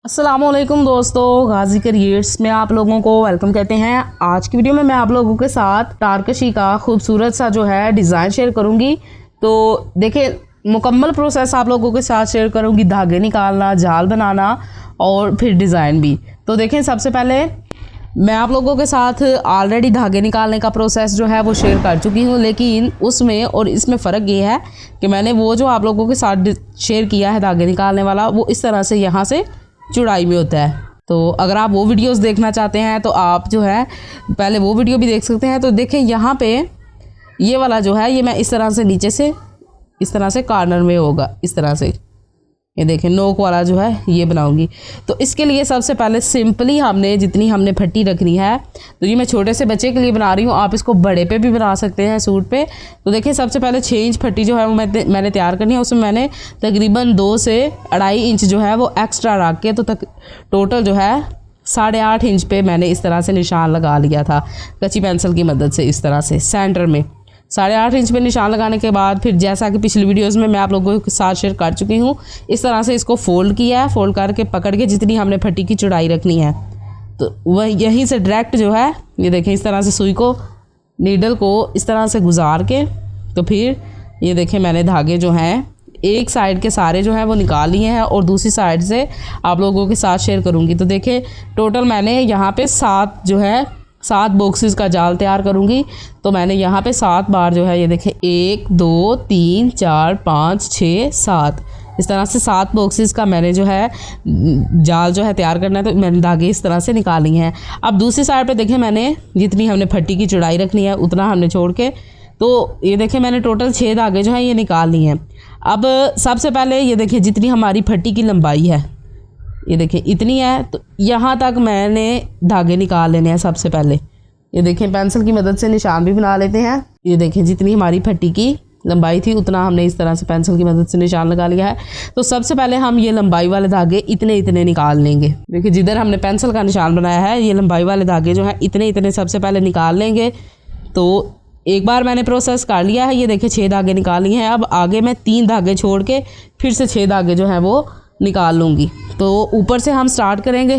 अस्सलामुअलैकुम दोस्तों, गाजी करियर्स में आप लोगों को वेलकम कहते हैं। आज की वीडियो में मैं आप लोगों के साथ तारकशी का खूबसूरत सा जो है डिज़ाइन शेयर करूंगी। तो देखिए, मुकम्मल प्रोसेस आप लोगों के साथ शेयर करूंगी, धागे निकालना, जाल बनाना और फिर डिज़ाइन भी। तो देखें, सबसे पहले मैं आप लोगों के साथ ऑलरेडी धागे निकालने का प्रोसेस जो है वो शेयर कर चुकी हूँ, लेकिन उसमें और इसमें फ़र्क ये है कि मैंने वो जो आप लोगों के साथ शेयर किया है धागे निकालने वाला, वो इस तरह से यहाँ से चौड़ाई में होता है। तो अगर आप वो वीडियोस देखना चाहते हैं तो आप जो है पहले वो वीडियो भी देख सकते हैं। तो देखें, यहाँ पे ये वाला जो है ये मैं इस तरह से नीचे से इस तरह से कॉर्नर में होगा, इस तरह से ये देखें नोक वाला जो है ये बनाऊंगी। तो इसके लिए सबसे पहले सिंपली हमने जितनी हमने फट्टी रखनी है, तो ये मैं छोटे से बच्चे के लिए बना रही हूँ, आप इसको बड़े पे भी बना सकते हैं सूट पे। तो देखिए, सबसे पहले 6 इंच फट्टी जो है वो मैंने तैयार करनी है। उसमें मैंने तकरीबन 2 से 2.5 इंच जो है वो एक्स्ट्रा रख के, तो टोटल जो है 8.5 इंच पे मैंने इस तरह से निशान लगा लिया था कच्ची पेंसिल की मदद से। इस तरह से सेंटर में 8.5 इंच पे निशान लगाने के बाद फिर जैसा कि पिछली वीडियोस में मैं आप लोगों के साथ शेयर कर चुकी हूँ, इस तरह से इसको फोल्ड किया है। फोल्ड करके पकड़ के जितनी हमने फट्टी की चौड़ाई रखनी है, तो वह यहीं से डायरेक्ट जो है ये देखें इस तरह से सुई को, नीडल को इस तरह से गुजार के, तो फिर ये देखें मैंने धागे जो हैं एक साइड के सारे जो हैं वो निकाल लिए हैं और दूसरी साइड से आप लोगों के साथ शेयर करूँगी। तो देखें, टोटल मैंने यहाँ पे 7 बॉक्सेस का जाल तैयार करूँगी। तो मैंने यहाँ पे 7 बार जो है ये देखें 1 2 3 4 5 6 7 इस तरह से 7 बॉक्सेस का मैंने जो है जाल जो है तैयार करना है। तो मैंने धागे इस तरह से निकाली हैं। अब दूसरी साइड पे देखें, मैंने जितनी हमने फट्टी की चौड़ाई रखनी है उतना हमने छोड़ के, तो ये देखें मैंने टोटल 6 धागे जो हैं ये निकाल लिए हैं। अब सबसे पहले ये देखें जितनी हमारी फट्टी की लंबाई है ये देखें इतनी है, तो यहाँ तक मैंने धागे निकाल लेने हैं। सबसे पहले ये देखें पेंसिल की मदद से निशान भी बना लेते हैं। ये देखें जितनी हमारी फट्टी की लंबाई थी उतना हमने इस तरह से पेंसिल की मदद से निशान लगा लिया है। तो सबसे पहले हम ये लंबाई वाले धागे इतने इतने निकाल लेंगे। देखिए, जिधर हमने पेंसिल का निशान बनाया है ये लंबाई वाले धागे जो हैं इतने इतने सबसे पहले निकाल लेंगे। तो एक बार मैंने प्रोसेस कर लिया है, ये देखिए 6 धागे निकाल लिए हैं। अब आगे मैं 3 धागे छोड़ के फिर से 6 धागे जो हैं वो निकाल लूँगी। तो ऊपर से हम स्टार्ट करेंगे।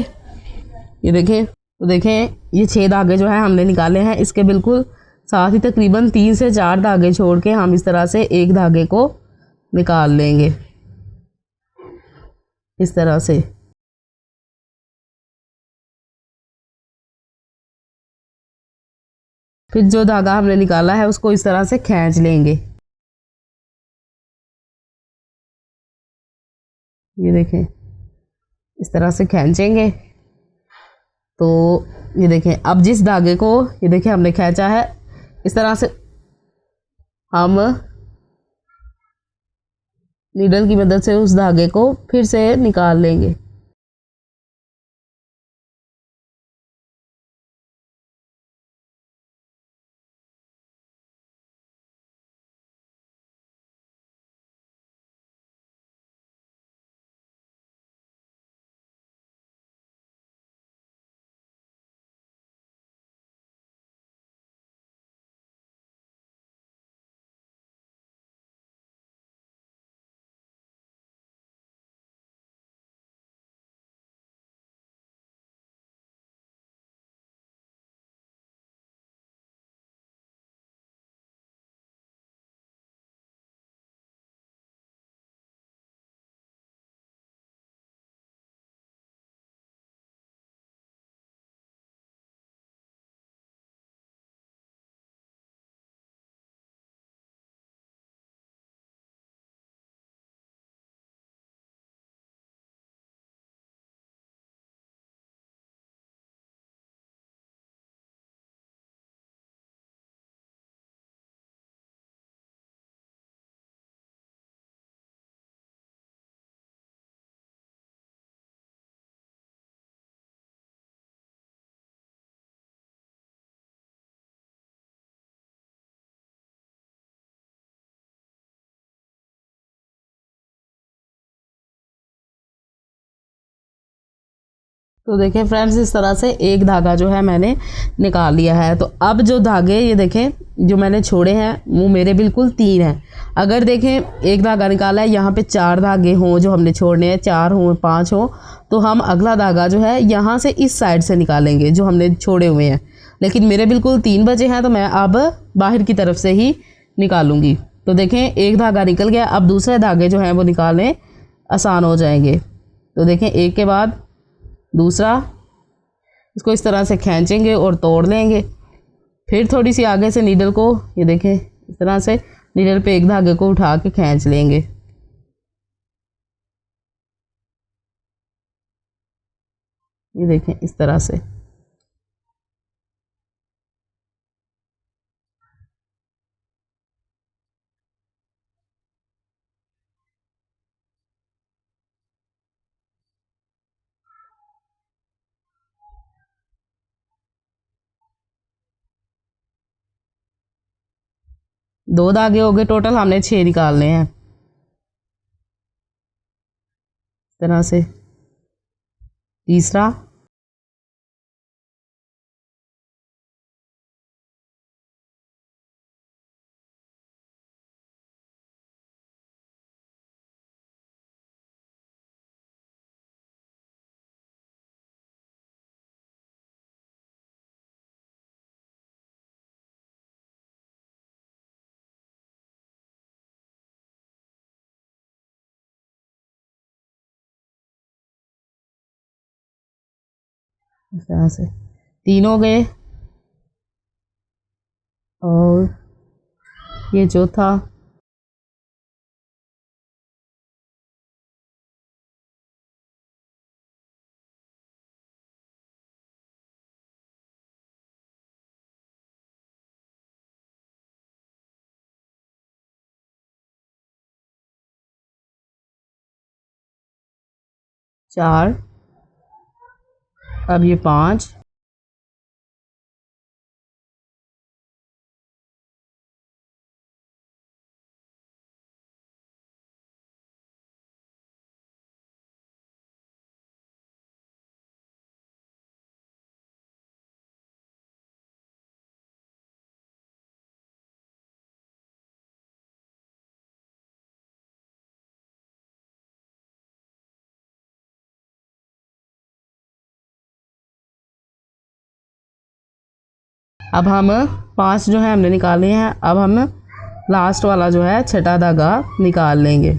ये देखें, तो देखें ये 6 धागे जो है हमने निकाले हैं, इसके बिल्कुल साथ ही तकरीबन 3 से 4 धागे छोड़ के हम इस तरह से एक धागे को निकाल लेंगे इस तरह से। फिर जो धागा हमने निकाला है उसको इस तरह से खींच लेंगे। ये देखें इस तरह से खींचेंगे। तो ये देखें, अब जिस धागे को ये देखें हमने खींचा है इस तरह से हम नीडल की मदद से उस धागे को फिर से निकाल लेंगे। तो देखें फ्रेंड्स, इस तरह से एक धागा जो है मैंने निकाल लिया है। तो अब जो धागे ये देखें जो मैंने छोड़े हैं वो मेरे बिल्कुल 3 हैं। अगर देखें एक धागा निकाला है, यहाँ पे 4 धागे हों जो हमने छोड़ने हैं, 4 हों 5 हों, तो हम अगला धागा जो है यहाँ से इस साइड से निकालेंगे जो हमने छोड़े हुए हैं। लेकिन मेरे बिल्कुल 3 बचे हैं, तो मैं अब बाहर की तरफ से ही निकालूंगी। तो देखें एक धागा निकल गया, अब दूसरे धागे जो हैं वो निकालने आसान हो जाएंगे। तो देखें एक के बाद दूसरा, इसको इस तरह से खींचेंगे और तोड़ लेंगे। फिर थोड़ी सी आगे से नीडल को, ये देखें इस तरह से नीडल पे एक धागे को उठा के खींच लेंगे। ये देखें इस तरह से। दो धागे हो गए टोटल, हमने 6 निकालने हैं इस तरह से। तीसरा, इस तरह से 3 हो गए और ये चौथा, 4, अब ये 5, अब हम 5 जो है हमने निकाले हैं। अब हम लास्ट वाला जो है छठा धागा निकाल लेंगे।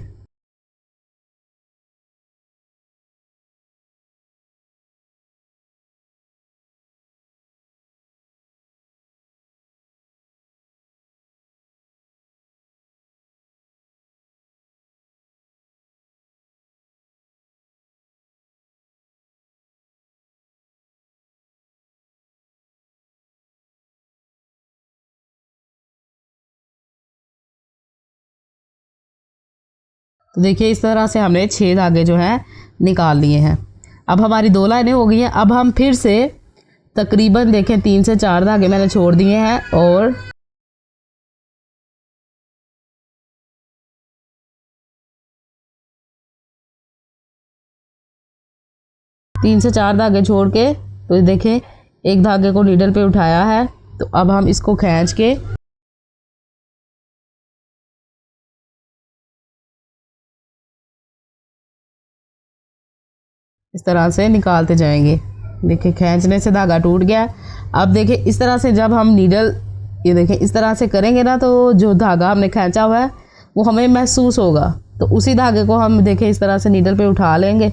तो देखिए इस तरह से हमने 6 धागे जो है निकाल लिए हैं। अब हमारी 2 लाइनें हो गई हैं। अब हम फिर से तकरीबन देखें 3 से 4 धागे मैंने छोड़ दिए हैं और 3 से 4 धागे छोड़ के, तो देखें एक धागे को नीडल पे उठाया है। तो अब हम इसको खींच के इस तरह से निकालते जाएंगे। देखिए खींचने से धागा टूट गया। अब देखिए इस तरह से जब हम नीडल, ये देखें इस तरह से करेंगे ना, तो जो धागा हमने खींचा हुआ है वो हमें महसूस होगा। तो उसी धागे को हम देखें इस तरह से नीडल पे उठा लेंगे।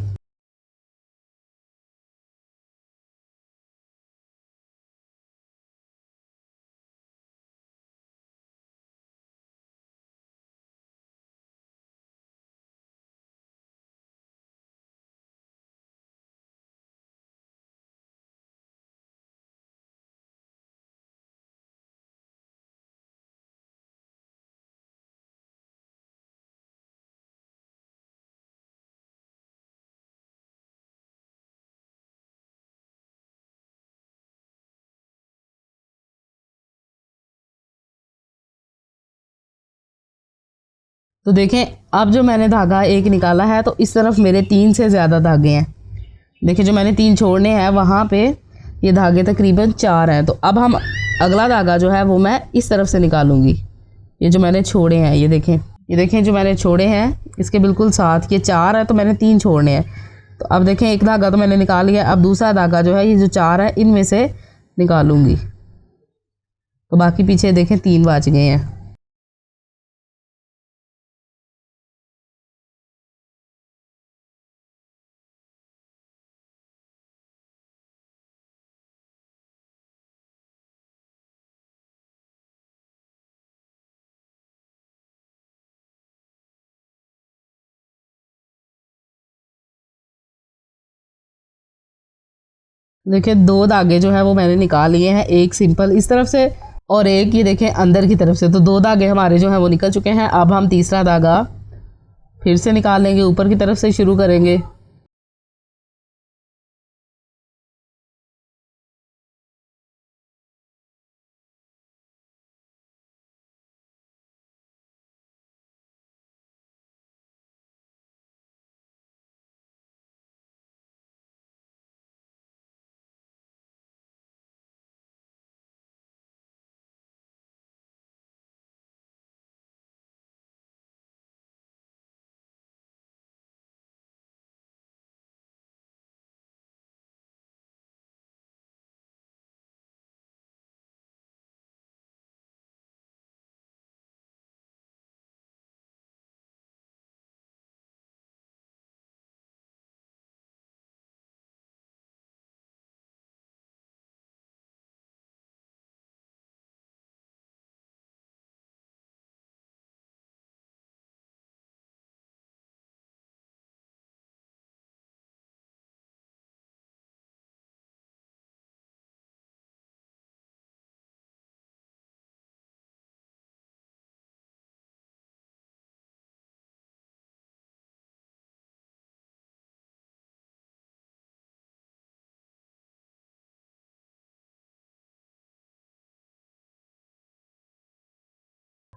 तो देखें अब जो मैंने धागा एक निकाला है, तो इस तरफ मेरे 3 से ज़्यादा धागे हैं। देखिए जो मैंने 3 छोड़ने हैं वहाँ पे ये धागे तकरीबन 4 हैं। तो अब हम अगला धागा जो है वो मैं इस तरफ से निकालूंगी। ये जो मैंने छोड़े हैं ये देखें जो मैंने छोड़े हैं इसके बिल्कुल साथ ये 4 है, तो मैंने 3 छोड़ने हैं। तो अब देखें एक धागा तो मैंने निकाल लिया, अब दूसरा धागा जो है ये जो 4 है इनमें से निकालूंगी। तो बाकी पीछे देखें 3 बच गए हैं। देखिए 2 धागे जो है वो मैंने निकाल लिए हैं, एक सिंपल इस तरफ से और एक ये देखें अंदर की तरफ से। तो 2 धागे हमारे जो हैं वो निकल चुके हैं। अब हम तीसरा धागा फिर से निकाल लेंगे, ऊपर की तरफ से शुरू करेंगे।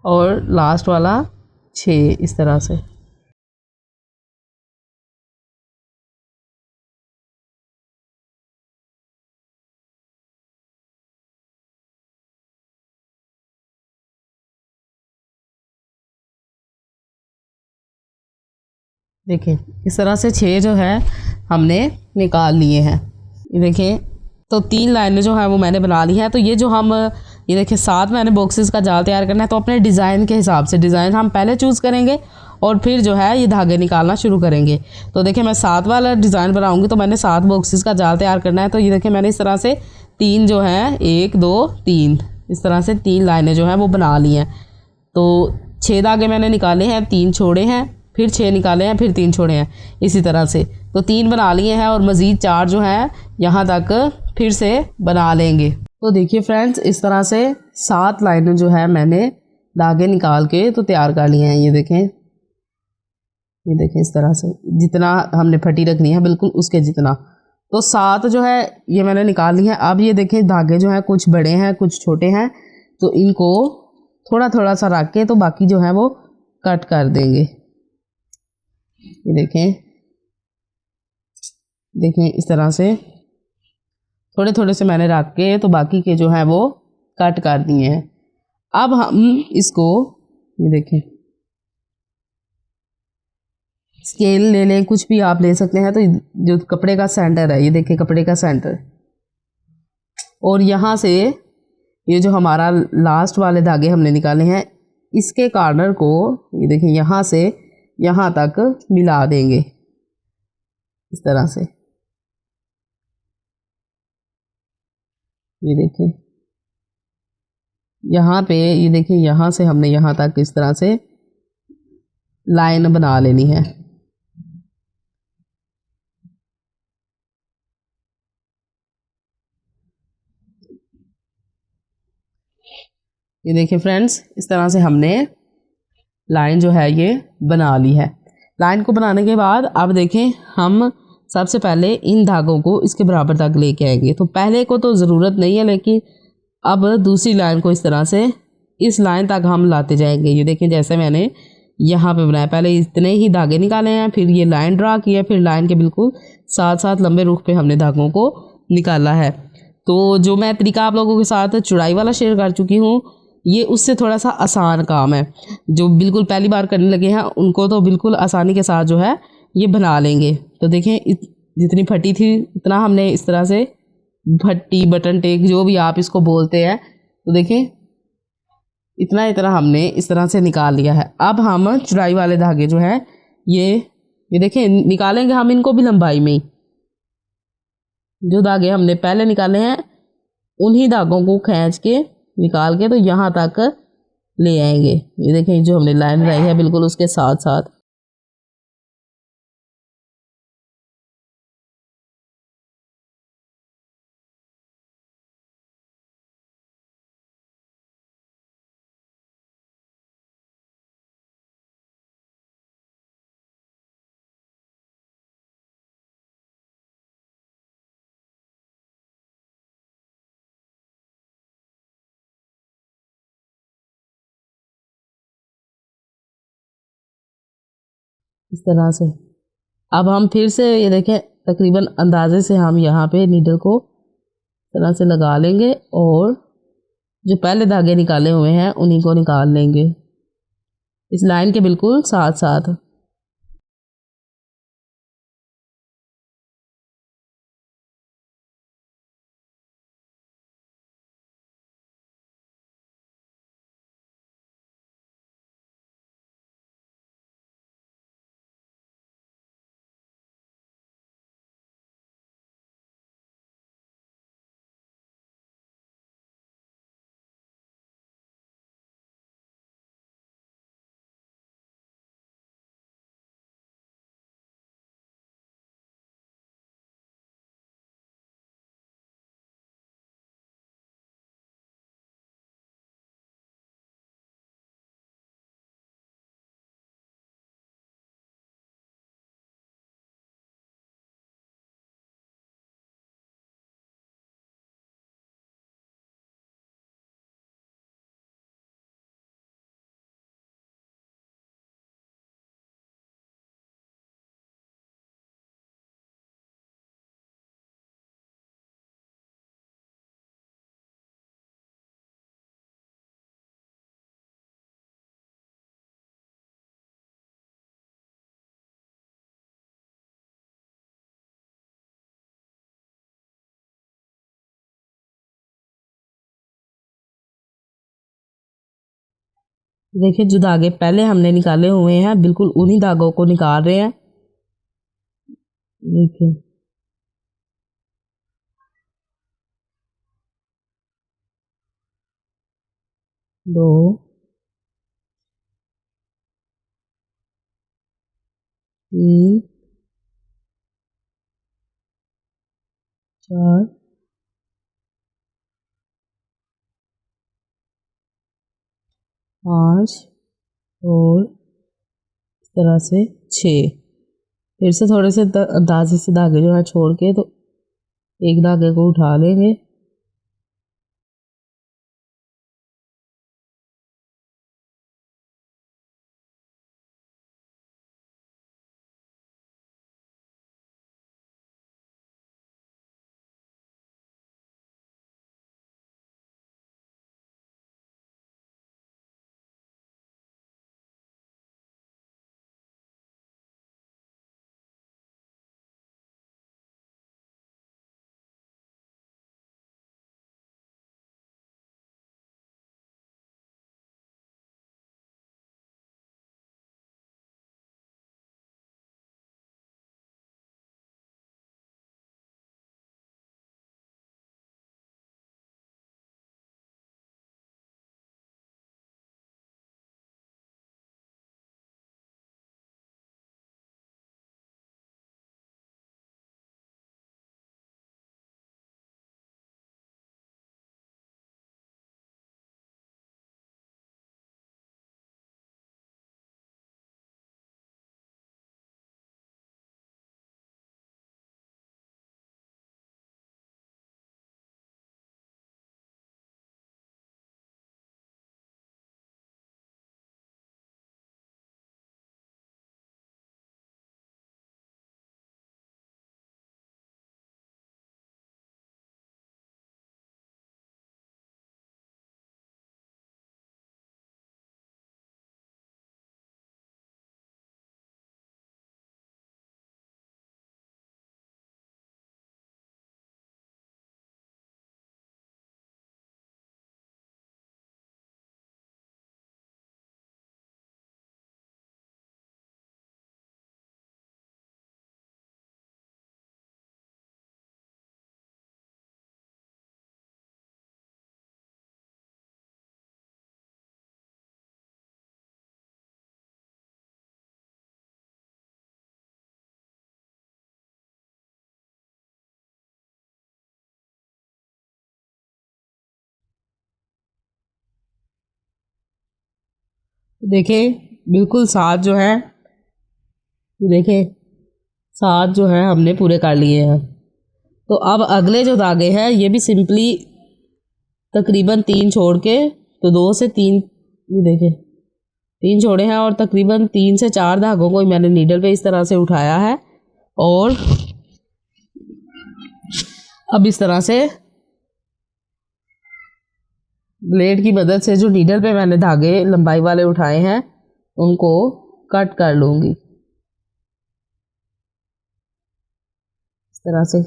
और लास्ट वाला 6 इस तरह से। देखिए इस तरह से 6 जो है हमने निकाल लिए हैं। ये देखिए तो 3 लाइनें जो है वो मैंने बना ली हैं। तो ये जो हम ये देखिए 7 मैंने बॉक्सेस का जाल तैयार करना है। तो अपने डिज़ाइन के हिसाब से डिज़ाइन हम पहले चूज़ करेंगे और फिर जो है ये धागे निकालना शुरू करेंगे। तो देखिए मैं 7 वाला डिज़ाइन बनाऊंगी तो मैंने 7 बॉक्सेस का जाल तैयार करना है। तो ये देखिए मैंने इस तरह से 3 जो है 1 2 3 इस तरह से 3 लाइनें जो हैं वो बना ली हैं। तो 6 धागे मैंने निकाले हैं, 3 छोड़े हैं, फिर 6 निकाले हैं, फिर 3 छोड़े हैं, इसी तरह से। तो 3 बना लिए हैं और मज़ीद 4 जो हैं यहाँ तक फिर से बना लेंगे। तो देखिए फ्रेंड्स इस तरह से 7 लाइनें जो है मैंने धागे निकाल के तो तैयार कर लिए हैं। ये देखें इस तरह से जितना हमने फटी रखनी है बिल्कुल उसके जितना। तो 7 जो है ये मैंने निकाल ली है। अब ये देखें धागे जो हैं कुछ बड़े हैं कुछ छोटे हैं, तो इनको थोड़ा थोड़ा सा रख के तो बाकी जो है वो कट कर देंगे। ये देखें इस तरह से थोड़े थोड़े से मैंने रख के तो बाकी के जो है वो कट कर दिए हैं। अब हम इसको ये देखें स्केल ले लें, कुछ भी आप ले सकते हैं। तो जो कपड़े का सेंटर है ये देखें कपड़े का सेंटर, और यहाँ से ये जो हमारा लास्ट वाले धागे हमने निकाले हैं इसके कॉर्नर को ये देखें यहाँ से यहाँ तक मिला देंगे इस तरह से। ये देखें यहाँ पे ये देखें यहाँ से हमने यहाँ तक इस तरह से लाइन बना लेनी है। ये देखिए फ्रेंड्स इस तरह से हमने लाइन जो है ये बना ली है। लाइन को बनाने के बाद अब देखें हम सबसे पहले इन धागों को इसके बराबर तक लेके आएंगे। तो पहले को तो ज़रूरत नहीं है, लेकिन अब दूसरी लाइन को इस तरह से इस लाइन तक हम लाते जाएंगे। ये देखें जैसे मैंने यहाँ पे बनाया। पहले इतने ही धागे निकाले हैं, फिर ये लाइन ड्रा किया, फिर लाइन के बिल्कुल साथ साथ लंबे रुख पे हमने धागों को निकाला है। तो जो मैं तरीका आप लोगों के साथ चौड़ाई वाला शेयर कर चुकी हूँ, ये उससे थोड़ा सा आसान काम है। जो बिल्कुल पहली बार करने लगे हैं उनको तो बिल्कुल आसानी के साथ जो है ये बना लेंगे। तो देखें, जितनी फटी थी इतना हमने इस तरह से भट्टी, बटन टेक, जो भी आप इसको बोलते हैं, तो देखें इतना हमने इस तरह से निकाल लिया है। अब हम चौड़ाई वाले धागे जो है ये देखें निकालेंगे हम इनको भी लंबाई में ही। जो धागे हमने पहले निकाले हैं उन्हीं धागों को खींच के निकाल के तो यहाँ तक ले आएंगे। ये देखें जो हमने लाइन बनाई है बिल्कुल उसके साथ साथ। इस तरह से अब हम फिर से ये देखें तकरीबन अंदाजे से हम यहाँ पे नीडल को तरह से लगा लेंगे और जो पहले धागे निकाले हुए हैं उन्हीं को निकाल लेंगे इस लाइन के बिल्कुल साथ साथ। देखिए जो धागे पहले हमने निकाले हुए हैं बिल्कुल उन्हीं धागों को निकाल रहे हैं। देखिए दो, तीन, चार, पाँच और इस तरह से छः। फिर से थोड़े से अंदाजे से धागे जो है छोड़ के तो एक धागे को उठा लेंगे देखें बिल्कुल साथ जो है, ये देखें साथ जो है हमने पूरे कर लिए हैं। तो अब अगले जो धागे हैं ये भी सिंपली तकरीबन 3 छोड़ के, तो 2 से 3, ये देखें 3 छोड़े हैं और तकरीबन 3 से 4 धागों को मैंने नीडल पे इस तरह से उठाया है। और अब इस तरह से ब्लेड की मदद से जो नीडल पे मैंने धागे लंबाई वाले उठाए हैं उनको कट कर लूँगी इस तरह से।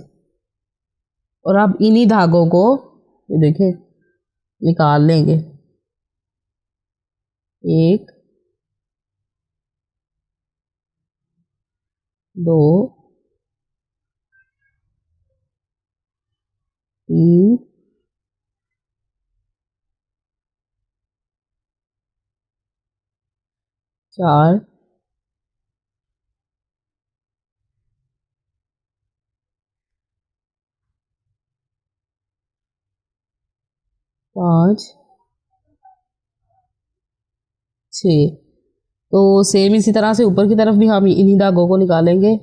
और अब इन्हीं धागों को ये देखें निकाल लेंगे। 1 2 3 4 5 6। तो सेम इसी तरह से ऊपर की तरफ भी हम इन्हीं धागों को निकालेंगे।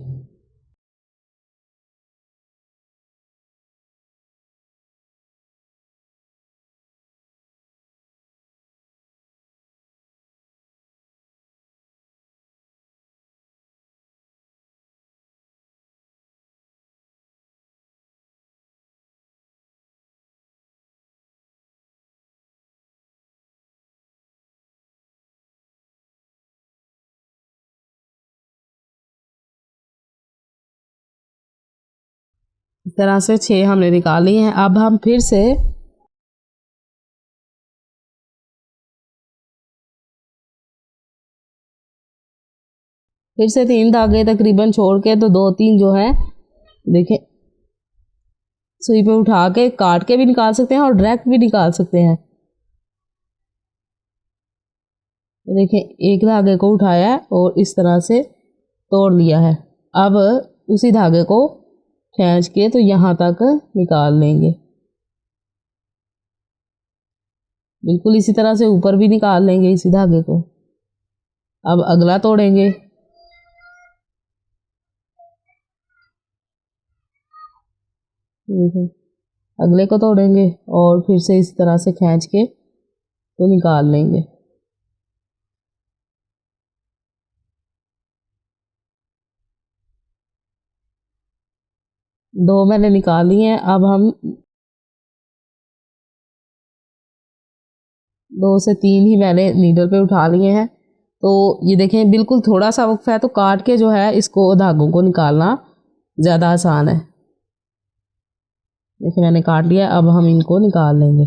इस तरह से 6 हमने निकाली हैं। अब हम फिर से 3 धागे तकरीबन छोड़ के, तो 2 3 जो है देखिए सुई पे उठा के काट के भी निकाल सकते हैं और डायरेक्ट भी निकाल सकते हैं। देखिए एक धागे को उठाया है और इस तरह से तोड़ लिया है। अब उसी धागे को खींच के तो यहाँ तक निकाल लेंगे। बिल्कुल इसी तरह से ऊपर भी निकाल लेंगे इसी धागे को। अब अगला तोड़ेंगे। देखिए अगले को तोड़ेंगे और फिर से इस तरह से खींच के तो निकाल लेंगे। 2 मैंने निकाली हैं। अब हम 2 से 3 ही मैंने नीडल पे उठा लिए हैं। तो ये देखें बिल्कुल थोड़ा सा वक्फ है, तो काट के जो है इसको धागों को निकालना ज़्यादा आसान है। देखिए मैंने काट लिया, अब हम इनको निकाल लेंगे।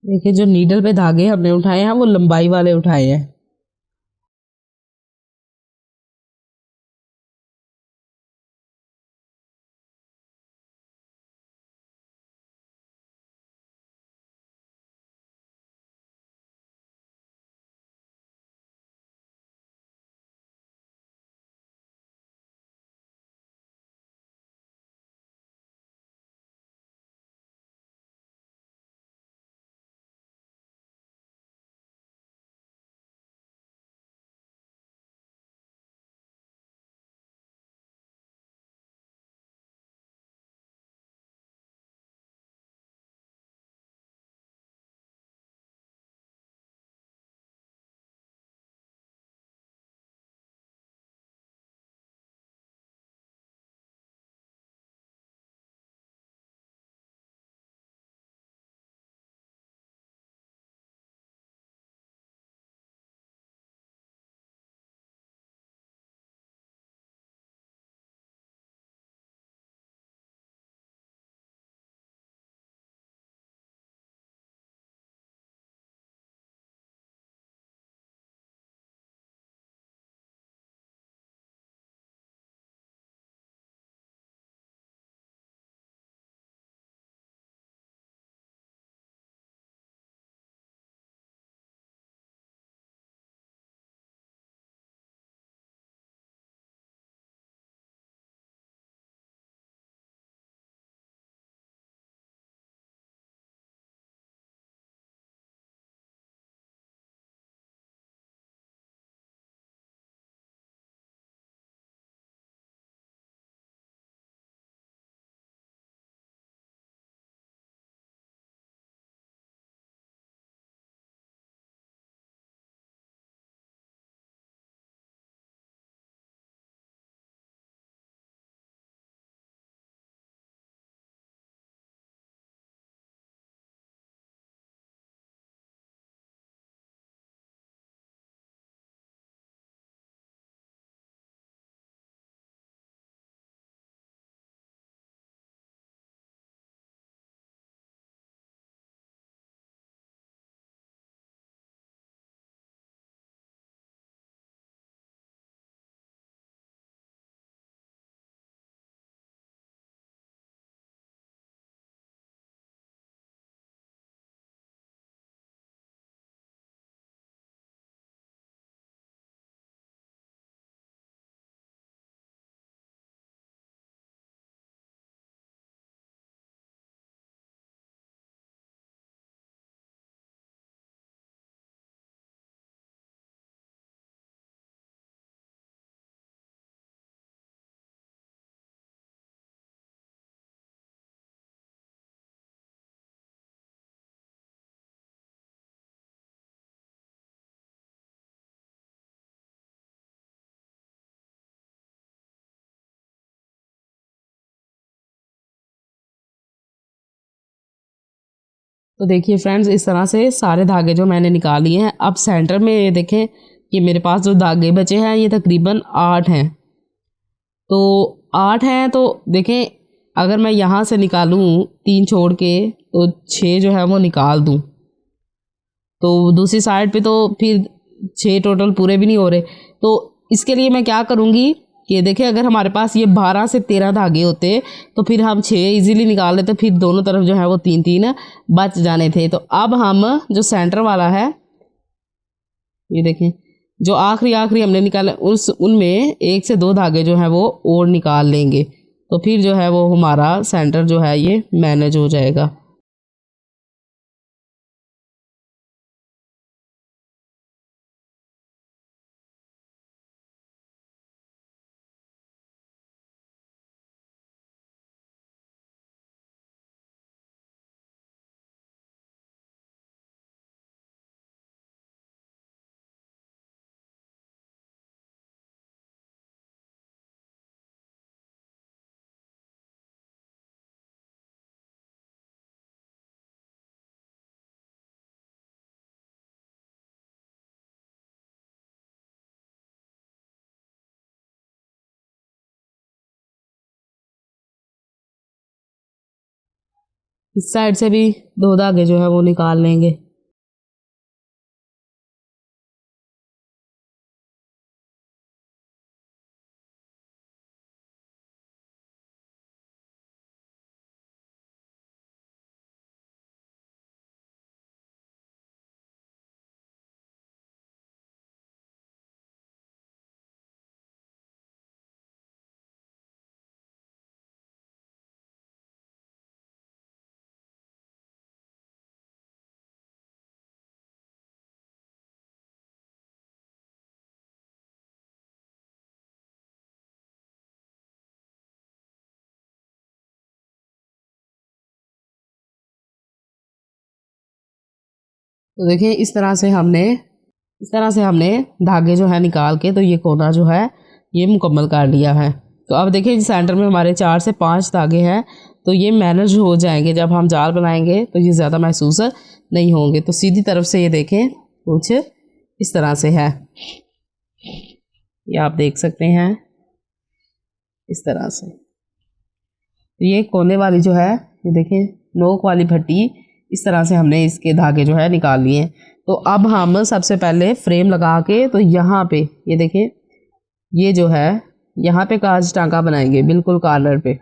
देखिए जो नीडल पे धागे हमने उठाए हैं वो लंबाई वाले उठाए हैं। तो देखिए फ्रेंड्स इस तरह से सारे धागे जो मैंने निकाल लिए हैं। अब सेंटर में ये देखें कि मेरे पास जो धागे बचे हैं ये तकरीबन 8 हैं। तो 8 हैं तो देखें अगर मैं यहाँ से निकालूँ 3 छोड़ के तो 6 जो है वो निकाल दूँ तो दूसरी साइड पे तो फिर 6 टोटल पूरे भी नहीं हो रहे। तो इसके लिए मैं क्या करूँगी कि देखिए अगर हमारे पास ये 12 से 13 धागे होते तो फिर हम 6 इजीली निकाल लेते, फिर दोनों तरफ जो है वो 3-3 बच जाने थे। तो अब हम जो सेंटर वाला है ये देखें जो आखिरी आखिरी हमने निकाला उस उनमें 1 से 2 धागे जो है वो और निकाल लेंगे तो फिर जो है वो हमारा सेंटर जो है ये मैनेज हो जाएगा। इस साइड से भी 2 धागे जो है वो निकाल लेंगे। तो देखिए इस तरह से हमने धागे जो है निकाल के तो ये कोना जो है ये मुकम्मल कर लिया है। तो अब देखिए सेंटर में हमारे 4 से 5 धागे हैं, तो ये मैनेज हो जाएंगे। जब हम जाल बनाएंगे तो ये ज़्यादा महसूस नहीं होंगे। तो सीधी तरफ से ये देखें कुछ इस तरह से है, ये आप देख सकते हैं इस तरह से। तो ये कोने वाली जो है ये देखें नोक वाली भट्टी, इस तरह से हमने इसके धागे जो है निकाल लिए। तो अब हम सबसे पहले फ्रेम लगा के तो यहाँ पे ये देखें ये जो है यहाँ पे काज टांका बनाएंगे बिल्कुल कॉर्नर पे,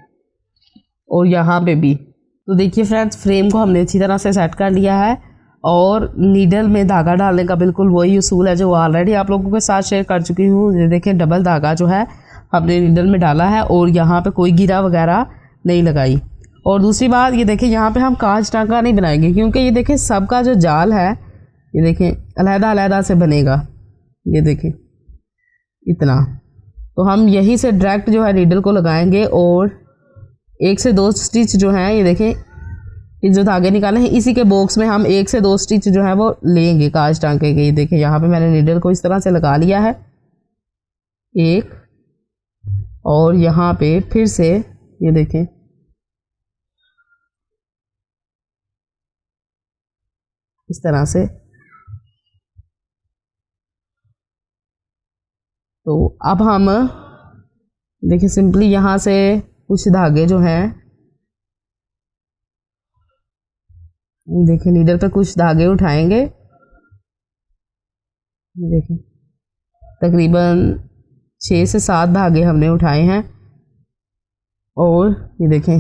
और यहाँ पे भी। तो देखिए फ्रेंड्स फ्रेम को हमने अच्छी तरह से सेट कर लिया है, और नीडल में धागा डालने का बिल्कुल वही उसूल है जो ऑलरेडी आप लोगों के साथ शेयर कर चुकी हूँ। ये देखें डबल धागा जो है हमने नीडल में डाला है, और यहाँ पे कोई गिरा वगैरह नहीं लगाई। और दूसरी बात ये देखें यहाँ पे हम कांच टांका नहीं बनाएंगे, क्योंकि ये देखें सबका जो जाल है ये देखें अलहदा से बनेगा। ये देखें इतना, तो हम यहीं से डायरेक्ट जो है नीडल को लगाएंगे, और 1 से 2 स्टिच जो हैं ये देखें ये जो धागे निकाले हैं इसी के बॉक्स में हम 1 से 2 स्टिच जो है वो लेंगे कांच टांके के। ये देखें यहाँ पे मैंने नीडल को इस तरह से लगा लिया है एक, और यहाँ पे फिर से ये देखें इस तरह से। तो अब हम देखिए सिंपली यहाँ से कुछ धागे जो हैं देखिए नीडल पे कुछ धागे उठाएंगे। देखिए तकरीबन 6 से 7 धागे हमने उठाए हैं, और ये देखें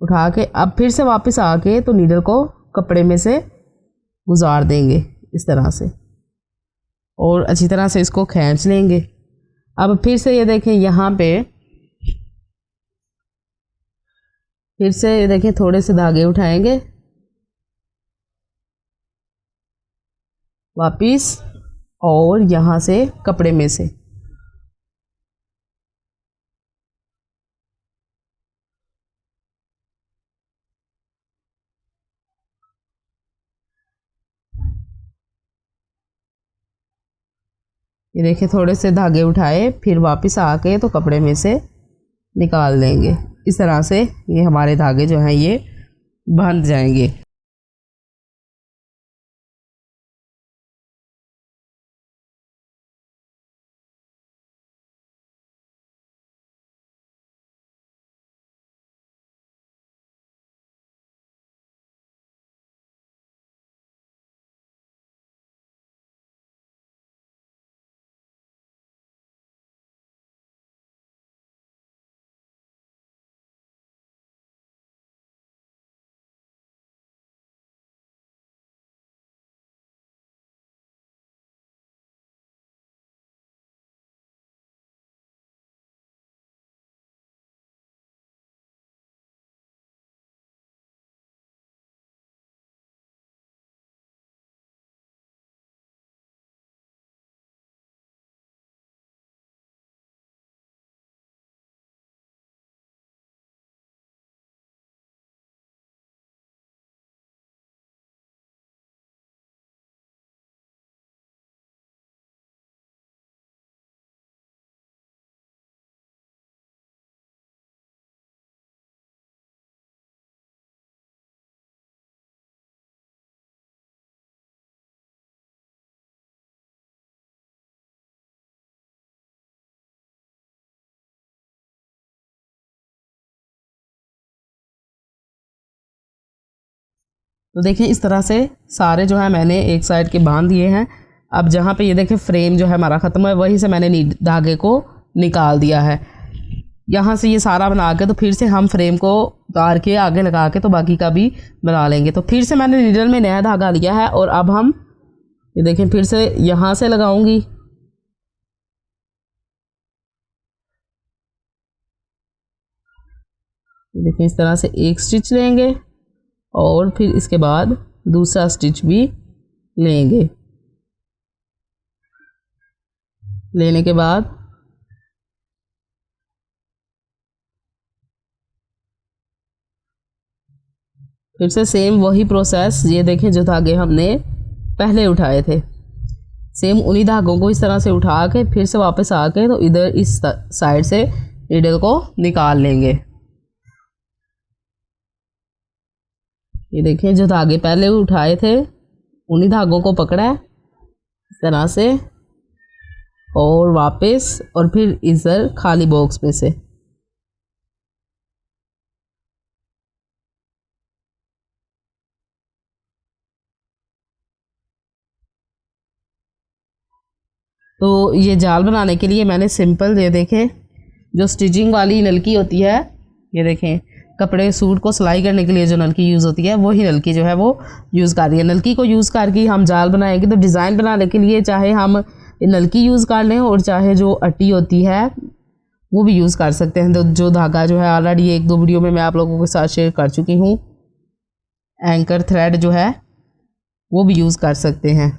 उठा के अब फिर से वापस आके तो नीडल को कपड़े में से गुजार देंगे इस तरह से, और अच्छी तरह से इसको खींच लेंगे। अब फिर से ये देखें यहाँ पे फिर से ये देखें थोड़े से धागे उठाएंगे वापिस, और यहाँ से कपड़े में से ये देखिए थोड़े से धागे उठाए फिर वापस आके तो कपड़े में से निकाल देंगे। इस तरह से ये हमारे धागे जो हैं ये बंध जाएंगे। तो देखिए इस तरह से सारे जो है मैंने एक साइड के बांध दिए हैं। अब जहाँ पे ये देखिए फ्रेम जो है हमारा ख़त्म है, वहीं से मैंने धागे को निकाल दिया है। यहाँ से ये सारा बना के तो फिर से हम फ्रेम को उतार के आगे लगा के तो बाकी का भी बना लेंगे। तो फिर से मैंने नीडल में नया धागा लिया है और अब हम ये देखें फिर से यहाँ से लगाऊंगी। देखिए इस तरह से एक स्टिच लेंगे और फिर इसके बाद दूसरा स्टिच भी लेंगे। लेने के बाद फिर से सेम वही प्रोसेस, ये देखें जो धागे हमने पहले उठाए थे, सेम उन्हीं धागों को इस तरह से उठा के फिर से वापस आके तो इधर इस साइड से नीडल को निकाल लेंगे। ये देखें जो धागे पहले उठाए थे उन्हीं धागों को पकड़ा है इस तरह से और वापस और फिर इधर खाली बॉक्स में से तो ये जाल बनाने के लिए मैंने सिंपल ये देखें जो स्टिचिंग वाली नलकी होती है, ये देखें कपड़े सूट को सिलाई करने के लिए जो नलकी यूज़ होती है वही नलकी जो है वो यूज़ कर रही है। नलकी को यूज़ करके हम जाल बनाएंगे। तो डिज़ाइन बनाने के लिए चाहे हम नलकी यूज़ कर लें और चाहे जो अट्टी होती है वो भी यूज़ कर सकते हैं। तो जो धागा जो है ऑलरेडी एक दो वीडियो में मैं आप लोगों के साथ शेयर कर चुकी हूँ, एंकर थ्रेड जो है वो भी यूज़ कर सकते हैं,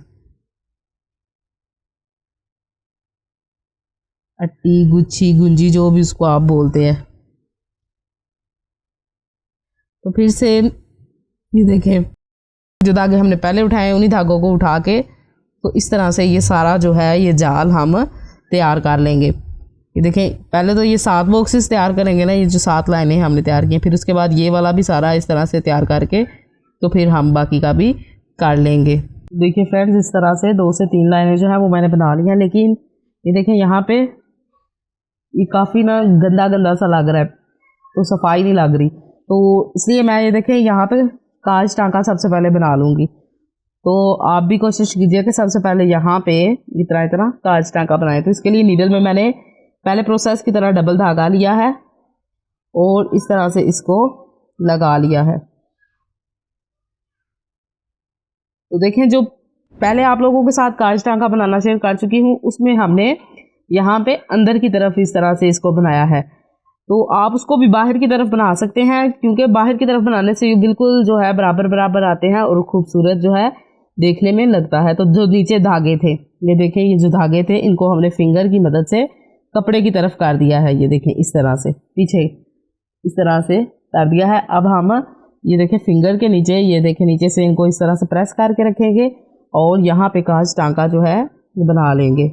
अट्टी गुच्छी गुंजी जो भी उसको आप बोलते हैं। तो फिर से ये देखें जो धागे हमने पहले उठाए उन्हीं धागों को उठा के तो इस तरह से ये सारा जो है ये जाल हम तैयार कर लेंगे। ये देखें पहले तो ये 7 बॉक्सेस तैयार करेंगे ना, ये जो 7 लाइनें हमने तैयार की हैं, फिर उसके बाद ये वाला भी सारा इस तरह से तैयार करके तो फिर हम बाकी का भी कर लेंगे। देखिए फ्रेंड्स इस तरह से 2 से 3 लाइनें जो है वो मैंने बना ली हैं, लेकिन ये देखें यहाँ पे ये काफ़ी ना गंदा गंदा सा लग रहा है, तो सफाई नहीं लग रही। तो इसलिए मैं ये देखें यहाँ पे काज टाँका सबसे पहले बना लूँगी। तो आप भी कोशिश कीजिए कि सबसे पहले यहाँ पे इतना इतना काज टाँका बनाए। तो इसके लिए नीडल में मैंने पहले प्रोसेस की तरह डबल धागा लिया है और इस तरह से इसको लगा लिया है। तो देखें जो पहले आप लोगों के साथ काज टाँका बनाना शेयर कर चुकी हूँ उसमें हमने यहाँ पे अंदर की तरफ इस तरह से इसको बनाया है। तो आप उसको भी बाहर की तरफ बना सकते हैं, क्योंकि बाहर की तरफ बनाने से ये बिल्कुल जो है बराबर बराबर आते हैं और खूबसूरत जो है देखने में लगता है। तो जो नीचे धागे थे ये देखें, ये जो धागे थे इनको हमने फिंगर की मदद से कपड़े की तरफ कर दिया है। ये देखें इस तरह से पीछे इस तरह से कर दिया है। अब हम ये देखें फिंगर के नीचे, ये देखें नीचे से इनको इस तरह से प्रेस करके रखेंगे और यहाँ पे काज टाँका जो है ये बना लेंगे।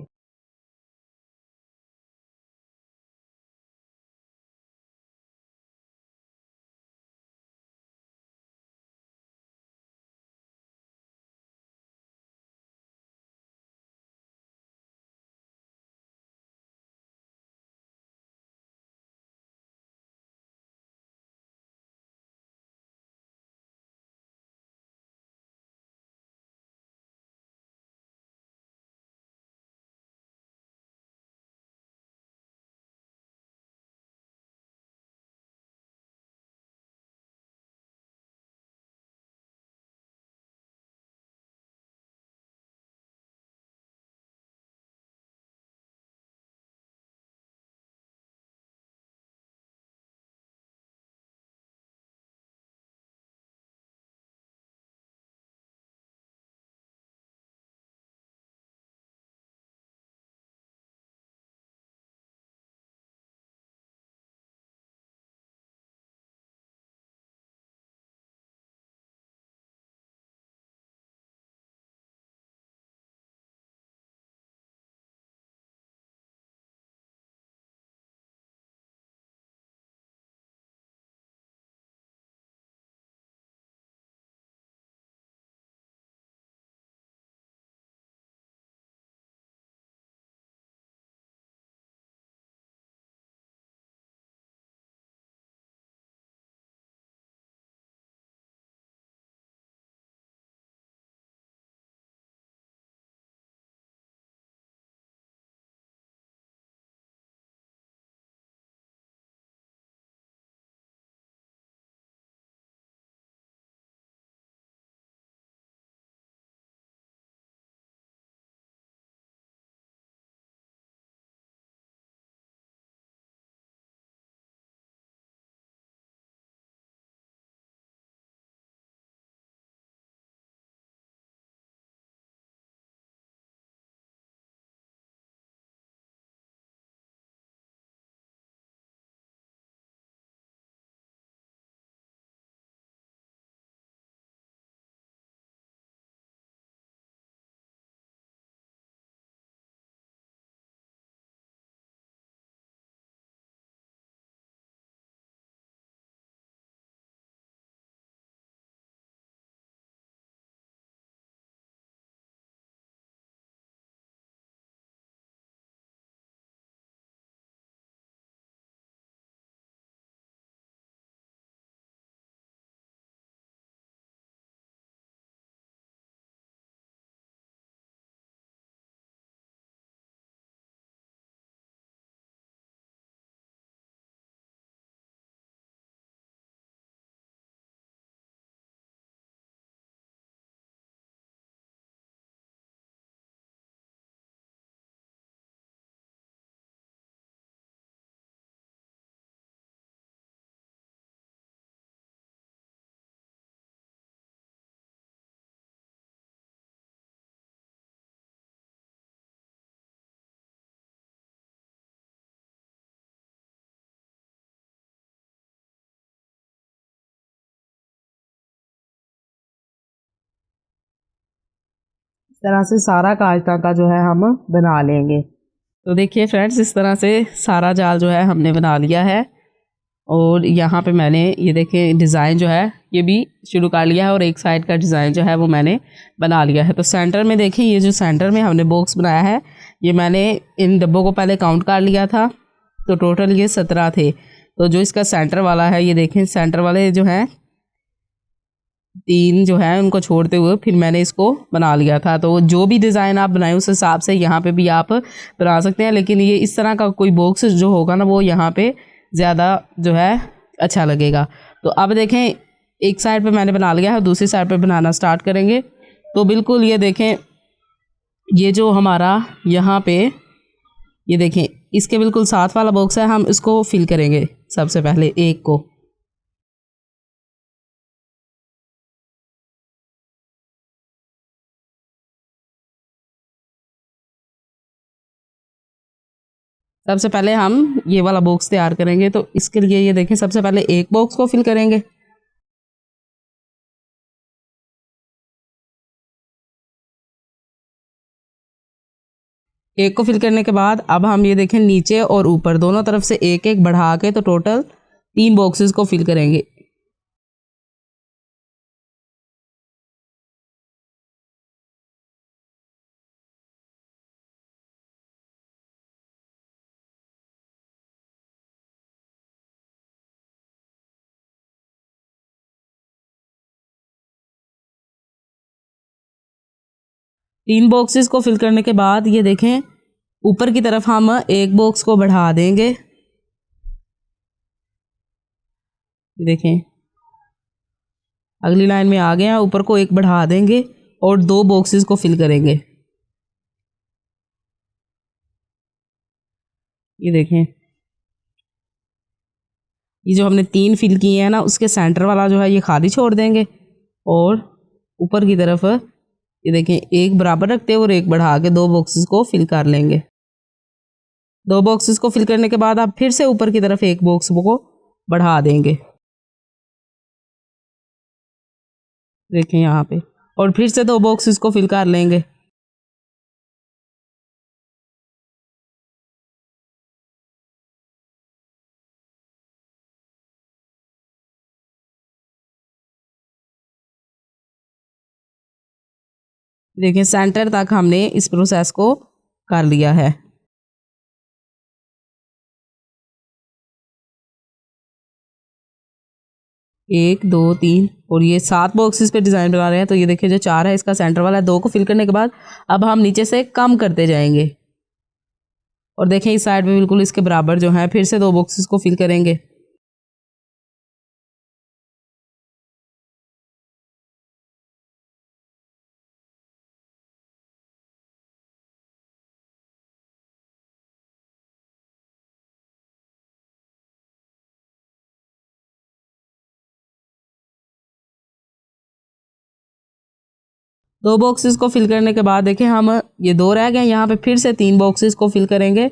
तरह से सारा काजटा का जो है हम बना लेंगे। तो देखिए फ्रेंड्स, इस तरह से सारा जाल जो है हमने बना लिया है। और यहाँ पे मैंने ये देखिए डिज़ाइन जो है ये भी शुरू कर लिया है और एक साइड का डिज़ाइन जो है वो मैंने बना लिया है। तो सेंटर में देखिए, ये जो सेंटर में हमने बॉक्स बनाया है, ये मैंने इन डब्बों को पहले काउंट कर लिया था, तो टोटल ये 17 थे। तो जो इसका सेंटर वाला है, ये देखें सेंटर वाले जो हैं 3 जो है उनको छोड़ते हुए फिर मैंने इसको बना लिया था। तो जो भी डिज़ाइन आप बनाएं उस हिसाब से यहाँ पे भी आप बना सकते हैं, लेकिन ये इस तरह का कोई बॉक्स जो होगा ना वो यहाँ पे ज़्यादा जो है अच्छा लगेगा। तो अब देखें, एक साइड पे मैंने बना लिया है, दूसरी साइड पे बनाना स्टार्ट करेंगे। तो बिल्कुल ये देखें, ये जो हमारा यहाँ पे ये देखें इसके बिल्कुल साथ वाला बॉक्स है, हम इसको फिल करेंगे सबसे पहले एक को। सबसे पहले हम ये वाला बॉक्स तैयार करेंगे, तो इसके लिए ये देखें सबसे पहले एक बॉक्स को फिल करेंगे। एक को फिल करने के बाद अब हम ये देखें नीचे और ऊपर दोनों तरफ से एक एक बढ़ा के तो टोटल 3 बॉक्सेस को फिल करेंगे। तीन बॉक्सेस को फिल करने के बाद ये देखें ऊपर की तरफ हम एक बॉक्स को बढ़ा देंगे। देखें अगली लाइन में आ गए हैं, ऊपर को एक बढ़ा देंगे और 2 बॉक्सेस को फिल करेंगे। ये देखें, ये जो हमने 3 फिल किए हैं ना, उसके सेंटर वाला जो है ये खाली छोड़ देंगे और ऊपर की तरफ ये देखें एक बराबर रखते हैं और एक बढ़ा के 2 बॉक्सेस को फिल कर लेंगे। 2 बॉक्सेस को फिल करने के बाद आप फिर से ऊपर की तरफ एक बॉक्स को बढ़ा देंगे। देखें यहाँ पे, और फिर से 2 बॉक्सेस को फिल कर लेंगे। देखें सेंटर तक हमने इस प्रोसेस को कर लिया है। एक, दो, तीन और ये 7 बॉक्सेस पे डिज़ाइन बना रहे हैं। तो ये देखिए जो 4 है इसका सेंटर वाला है, 2 को फिल करने के बाद अब हम नीचे से कम करते जाएंगे और देखें इस साइड में बिल्कुल इसके बराबर जो है फिर से 2 बॉक्सेस को फिल करेंगे। दो बॉक्सेस को फिल करने के बाद देखें हम ये 2 रह गए, यहाँ पे फिर से 3 बॉक्सेस को फिल करेंगे।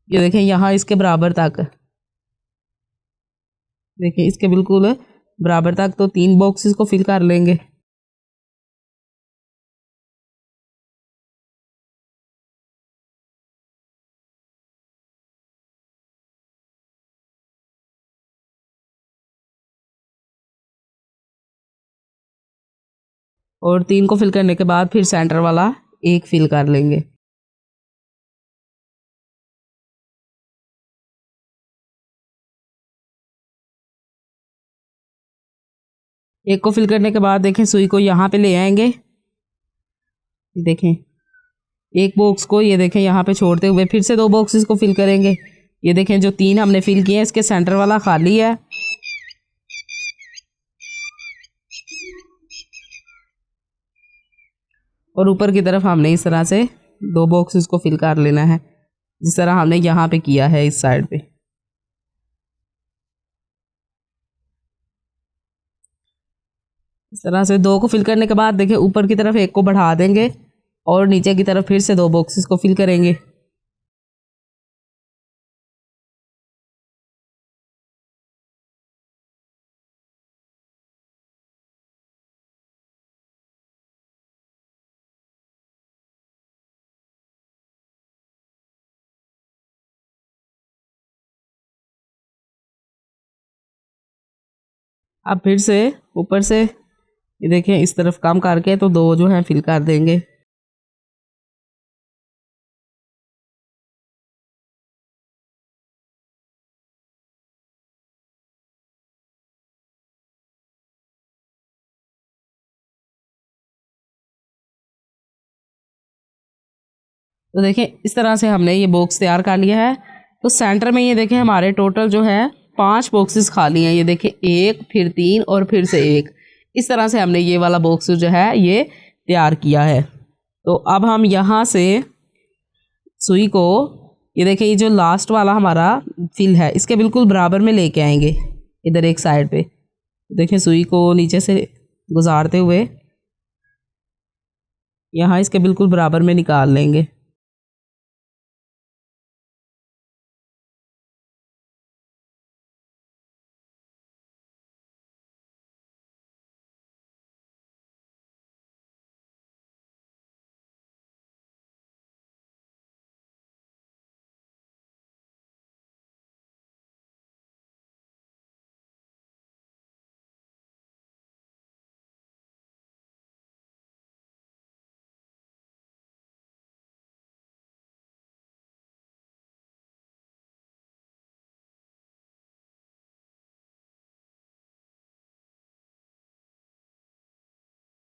ये देखें यहाँ इसके बराबर तक, देखिए इसके बिल्कुल बराबर तक तो 3 बॉक्सेस को फिल कर लेंगे। और 3 को फिल करने के बाद फिर सेंटर वाला एक फिल कर लेंगे। एक को फिल करने के बाद देखें सुई को यहाँ पे ले आएंगे। देखें एक बॉक्स को ये देखें यहाँ पे छोड़ते हुए फिर से 2 बॉक्सेस को फिल करेंगे। ये देखें जो 3 हमने फिल किए हैं इसके सेंटर वाला खाली है। और ऊपर की तरफ हमने इस तरह से 2 बॉक्सेस को फिल कर लेना है, जिस तरह हमने यहाँ पे किया है इस साइड पे। इस तरह से 2 को फिल करने के बाद देखिए ऊपर की तरफ एक को बढ़ा देंगे और नीचे की तरफ फिर से 2 बॉक्सेस को फिल करेंगे। अब फिर से ऊपर से ये देखें इस तरफ कम करके तो 2 जो है फिल कर देंगे। तो देखें इस तरह से हमने ये बॉक्स तैयार कर लिया है। तो सेंटर में ये देखें हमारे टोटल जो है 5 बॉक्सेस खाली हैं। ये देखें 1 फिर 3 और फिर से 1, इस तरह से हमने ये वाला बॉक्स जो है ये तैयार किया है। तो अब हम यहाँ से सुई को ये देखें ये जो लास्ट वाला हमारा फिल है इसके बिल्कुल बराबर में लेके आएंगे इधर एक साइड पे। देखें सुई को नीचे से गुजारते हुए यहाँ इसके बिल्कुल बराबर में निकाल लेंगे।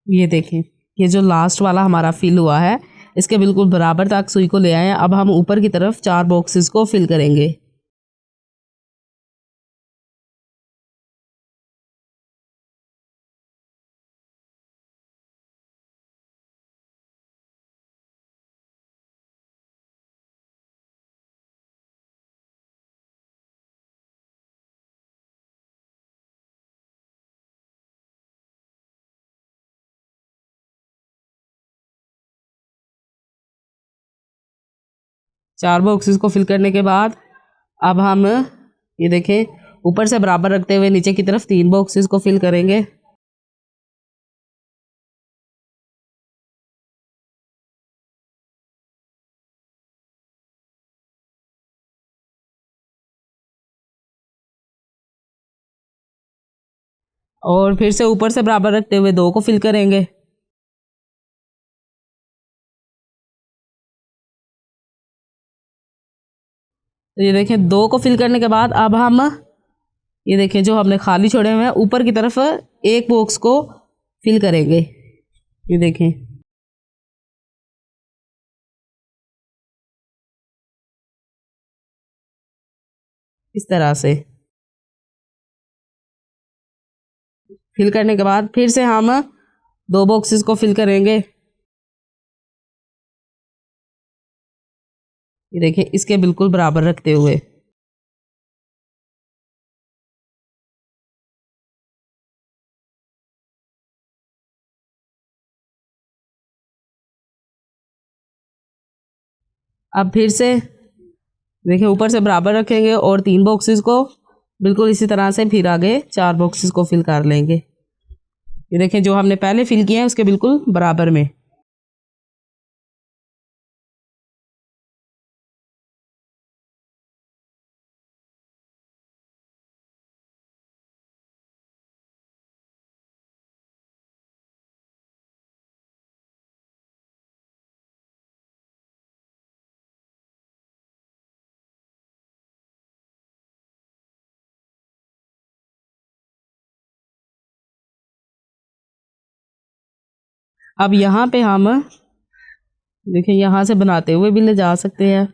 ये देखें ये जो लास्ट वाला हमारा फिल हुआ है इसके बिल्कुल बराबर तक सुई को ले आए हैं। अब हम ऊपर की तरफ 4 बॉक्सेस को फिल करेंगे। चार बॉक्सेस को फिल करने के बाद अब हम ये देखें ऊपर से बराबर रखते हुए नीचे की तरफ 3 बॉक्सेस को फिल करेंगे। और फिर से ऊपर से बराबर रखते हुए 2 को फिल करेंगे। तो ये देखें 2 को फिल करने के बाद अब हम ये देखें जो हमने खाली छोड़े हुए हैं ऊपर की तरफ एक बॉक्स को फिल करेंगे। ये देखें इस तरह से फिल करने के बाद फिर से हम 2 बॉक्सेस को फिल करेंगे। ये देखें इसके बिल्कुल बराबर रखते हुए अब फिर से देखिए ऊपर से बराबर रखेंगे और 3 बॉक्सेस को बिल्कुल इसी तरह से फिर आगे 4 बॉक्सेस को फिल कर लेंगे। ये देखें जो हमने पहले फिल किया है उसके बिल्कुल बराबर में। अब यहाँ पे हम देखिए यहाँ से बनाते हुए भी ले जा सकते हैं।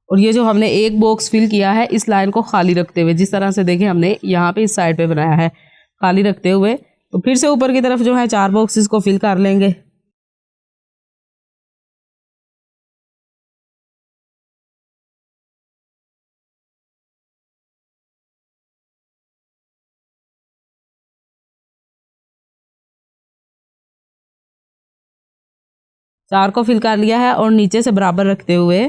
और ये जो हमने एक बॉक्स फिल किया है इस लाइन को खाली रखते हुए जिस तरह से देखिए हमने यहाँ पे इस साइड पे बनाया है खाली रखते हुए, तो फिर से ऊपर की तरफ जो है 4 बॉक्सेस को फिल कर लेंगे। चार को फिल कर लिया है और नीचे से बराबर रखते हुए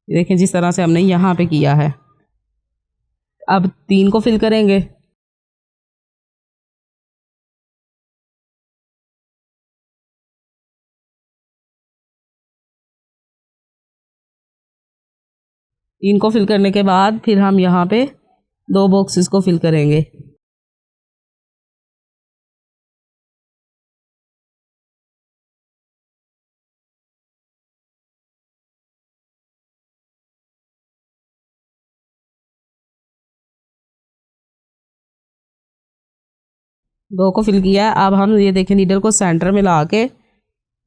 देखें जिस तरह से हमने यहाँ पे किया है। अब 3 को फिल करेंगे। 3 को फिल करने के बाद फिर हम यहाँ पे 2 बॉक्सेस को फिल करेंगे। दो को फिल किया है। अब हम ये देखें नीडल को सेंटर में ला के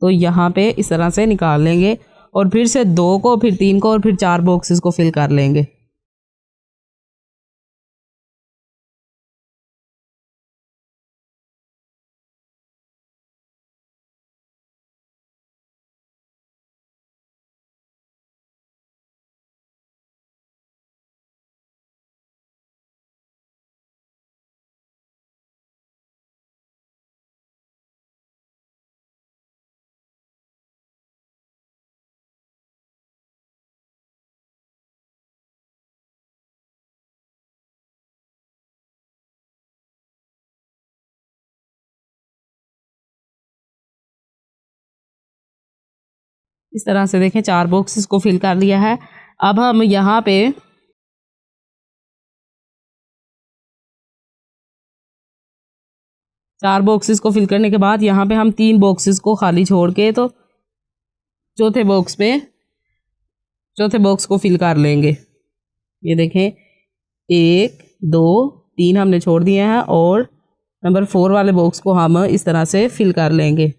तो यहाँ पे इस तरह से निकाल लेंगे और फिर से 2 को, फिर 3 को और फिर 4 बॉक्सेस को फिल कर लेंगे। इस तरह से देखें 4 बॉक्सेस को फिल कर लिया है। अब हम यहाँ पे चार बॉक्सेस को फिल करने के बाद यहाँ पे हम 3 बॉक्सेस को खाली छोड़ के तो चौथे बॉक्स को फिल कर लेंगे। ये देखें 1 2 3 हमने छोड़ दिए हैं और नंबर 4 वाले बॉक्स को हम इस तरह से फिल कर लेंगे।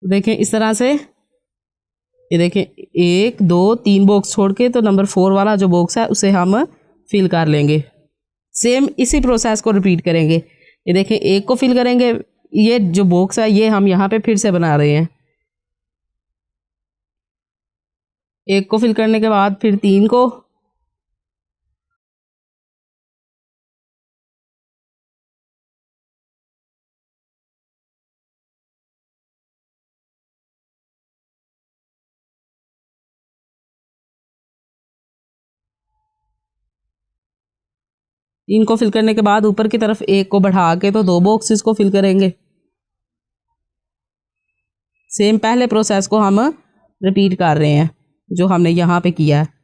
देखें इस तरह से, ये देखें 1 2 3 बॉक्स छोड़ के तो नंबर 4 वाला जो बॉक्स है उसे हम फिल कर लेंगे। सेम इसी प्रोसेस को रिपीट करेंगे। ये देखें 1 को फिल करेंगे, ये जो बॉक्स है ये हम यहाँ पे फिर से बना रहे हैं। 1 को फिल करने के बाद फिर 3 को, इनको फिल करने के बाद ऊपर की तरफ 1 को बढ़ा के तो 2 बॉक्सेस को फिल करेंगे। सेम पहले प्रोसेस को हम रिपीट कर रहे हैं जो हमने यहाँ पे किया है।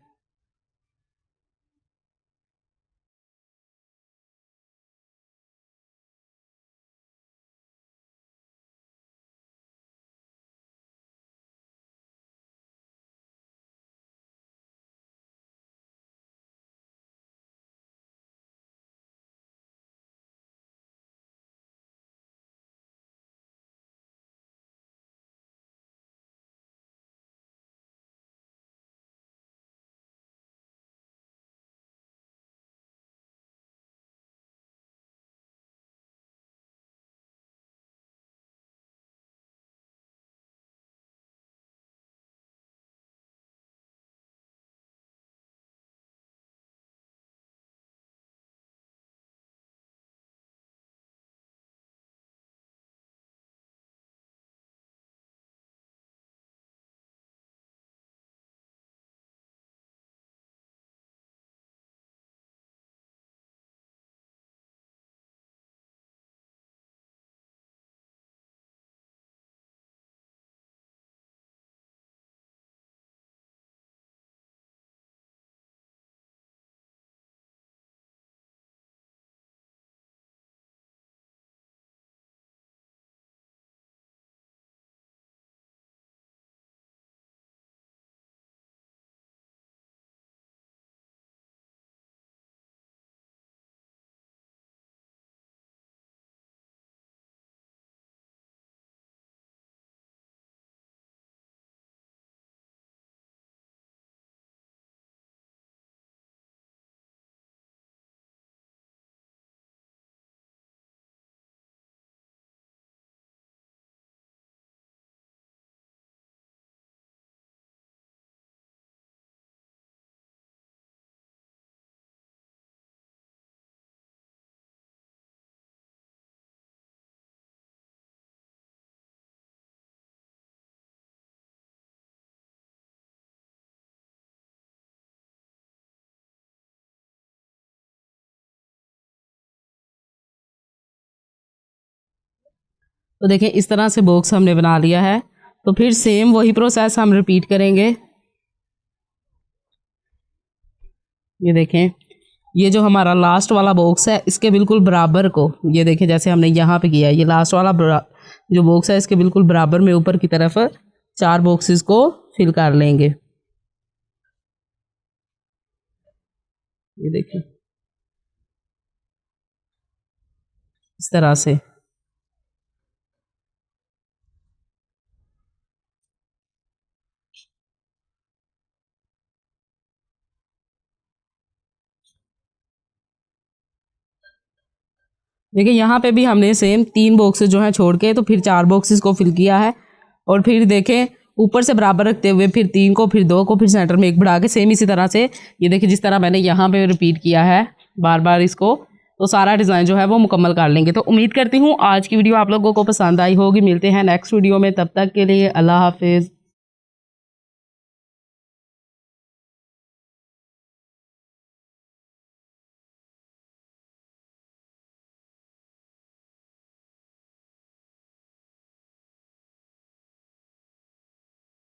तो देखें इस तरह से बॉक्स हमने बना लिया है। तो फिर सेम वही प्रोसेस हम रिपीट करेंगे। ये देखें, ये जो हमारा लास्ट वाला बॉक्स है इसके बिल्कुल बराबर को, ये देखें जैसे हमने यहाँ पे किया है, ये लास्ट वाला जो बॉक्स है इसके बिल्कुल बराबर में ऊपर की तरफ 4 बॉक्सेस को फिल कर लेंगे। ये देखिए इस तरह से। देखिए यहाँ पे भी हमने सेम 3 बॉक्सेस जो हैं छोड़ के तो फिर 4 बॉक्सेस को फिल किया है। और फिर देखें ऊपर से बराबर रखते हुए फिर 3 को, फिर 2 को, फिर सेंटर में 1 बढ़ा के सेम इसी तरह से ये देखिए जिस तरह मैंने यहाँ पे रिपीट किया है बार बार इसको, तो सारा डिज़ाइन जो है वो मुकम्मल कर लेंगे। तो उम्मीद करती हूँ आज की वीडियो आप लोगों को पसंद आई होगी। मिलते हैं नेक्स्ट वीडियो में, तब तक के लिए अल्लाह हाफिज़।